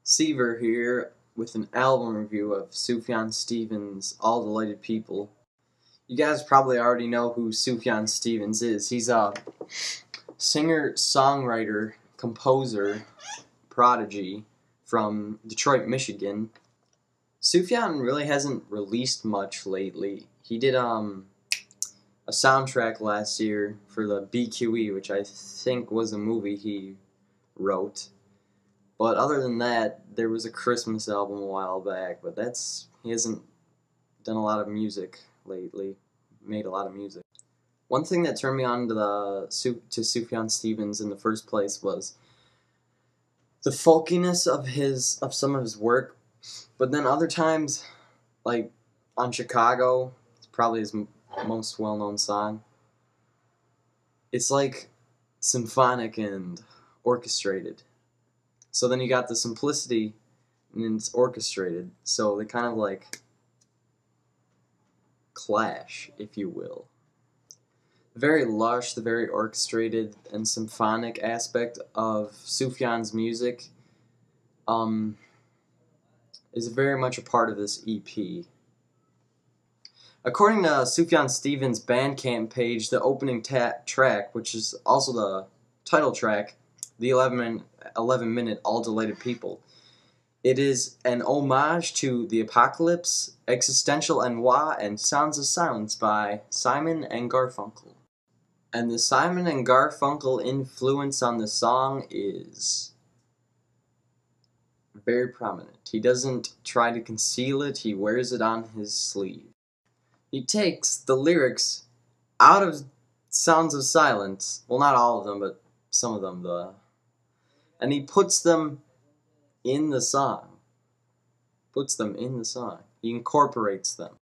Seaver here with an album review of Sufjan Stevens' All Delighted People. You guys probably already know who Sufjan Stevens is. He's a singer, songwriter, composer, prodigy from Detroit, Michigan. Sufjan really hasn't released much lately. He did a soundtrack last year for the BQE, which I think was a movie he wrote. But other than that, there was a Christmas album a while back, but he hasn't done a lot of music lately, made a lot of music. One thing that turned me on to Sufjan Stevens in the first place was the folkiness of some of his work, but then other times, like on Chicago, it's probably his most well-known song. It's like symphonic and orchestrated. So then you got the simplicity, and it's orchestrated. So they kind of like clash, if you will. The very lush, the very orchestrated and symphonic aspect of Sufjan's music is very much a part of this EP. According to Sufjan Stevens' Bandcamp page, the opening track, which is also the title track, the 11-minute All Delighted People, it is an homage to The Apocalypse, Existential Ennui, and Sounds of Silence by Simon and Garfunkel. And the Simon and Garfunkel influence on the song is very prominent. He doesn't try to conceal it, he wears it on his sleeve. He takes the lyrics out of Sounds of Silence, well, not all of them, but some of them, and he puts them in the song. He incorporates them.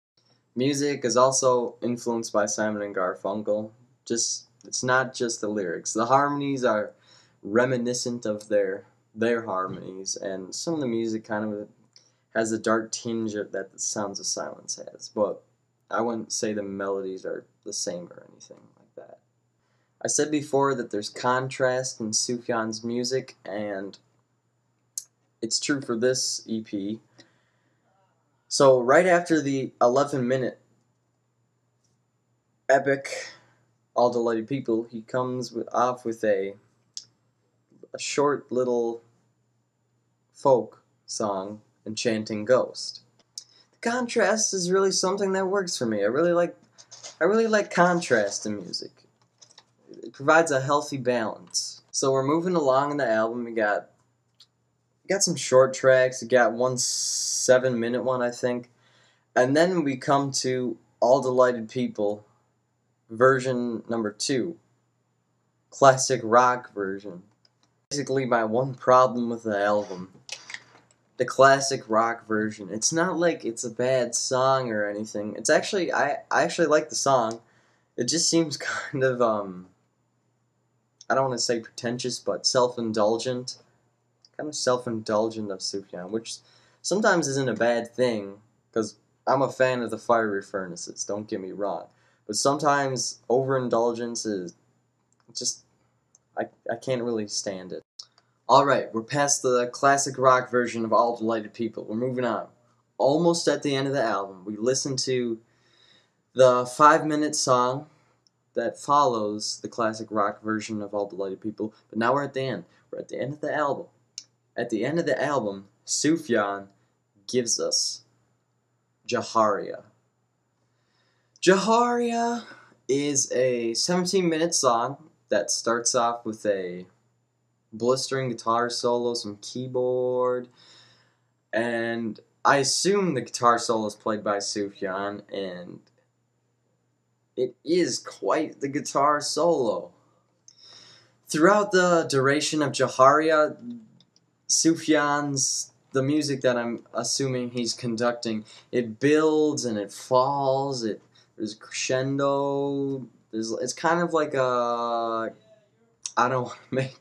Music is also influenced by Simon and Garfunkel. It's not just the lyrics. The harmonies are reminiscent of their harmonies, and some of the music kind of has a dark tinge that the Sounds of Silence has, but I wouldn't say the melodies are the same or anything like that. I said before that there's contrast in Sufjan's music, and it's true for this EP. So right after the 11-minute epic All Delighted People, he comes off with a short little folk song, Enchanting Ghost. The contrast is really something that works for me. I really like contrast in music. It provides a healthy balance. So we're moving along in the album. We got some short tracks. We got one 7-minute one, I think. And then we come to All Delighted People, version number 2. Classic rock version. Basically my one problem with the album. The classic rock version. It's not like it's a bad song or anything. It's actually, I actually like the song. It just seems kind of, I don't want to say pretentious, but self-indulgent. Kind of self-indulgent of Sufjan, which sometimes isn't a bad thing, because I'm a fan of the fiery furnaces, don't get me wrong. But sometimes overindulgence is just, I can't really stand it. Alright, we're past the classic rock version of All Delighted People. We're moving on. Almost at the end of the album, we listen to the 5-minute song that follows the classic rock version of All Delighted People, but now we're at the end. We're at the end of the album. At the end of the album, Sufjan gives us Jaharia. Jaharia is a 17-minute song that starts off with a blistering guitar solo, some keyboard, and I assume the guitar solo is played by Sufjan, and it is quite the guitar solo. Throughout the duration of Jaharia, the music that I'm assuming he's conducting, it builds and it falls, there's crescendo, it's kind of like a, I don't want to make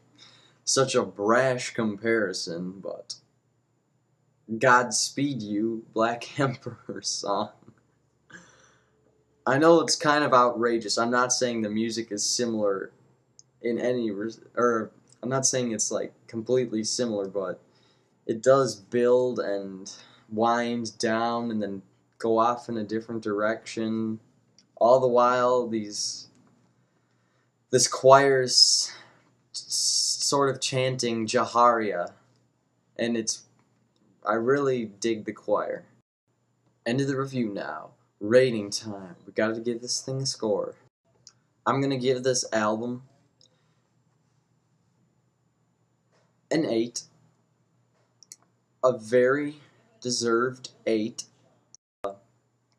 such a brash comparison, but Godspeed You, Black Emperor song. I know it's kind of outrageous. I'm not saying the music is similar in any, I'm not saying it's like completely similar, but it does build and wind down and then go off in a different direction. All the while, this choir's sort of chanting Jaharia, and I really dig the choir. End of the review now. Rating time. We gotta give this thing a score. I'm gonna give this album an 8. A very deserved 8.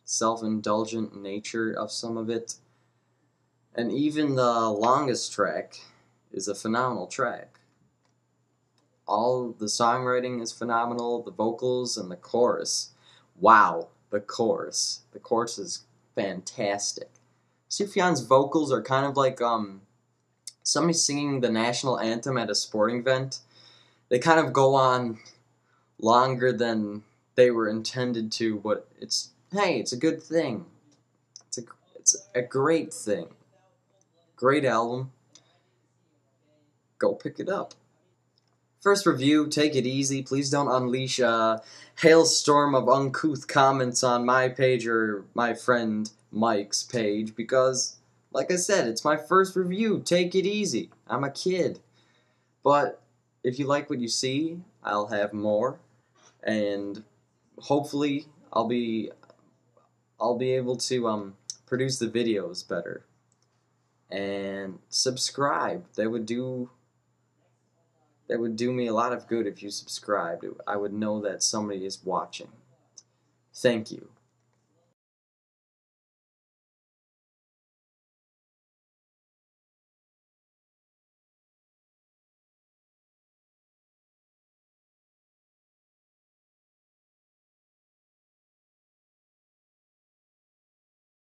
Self-indulgent nature of some of it. And even the longest track is a phenomenal track. All the songwriting is phenomenal, the vocals and the chorus. Wow, the chorus. The chorus is fantastic. Sufjan's vocals are kind of like somebody singing the national anthem at a sporting event. They kind of go on longer than they were intended to, but it's a good thing. It's a great thing. Great album. Go pick it up. First review, take it easy. Please don't unleash a hailstorm of uncouth comments on my page or my friend Mike's page because, like I said, it's my first review. Take it easy. I'm a kid. But if you like what you see, I'll have more. And hopefully I'll be able to produce the videos better. And subscribe. That would do me a lot of good if you subscribed. I would know that somebody is watching. Thank you.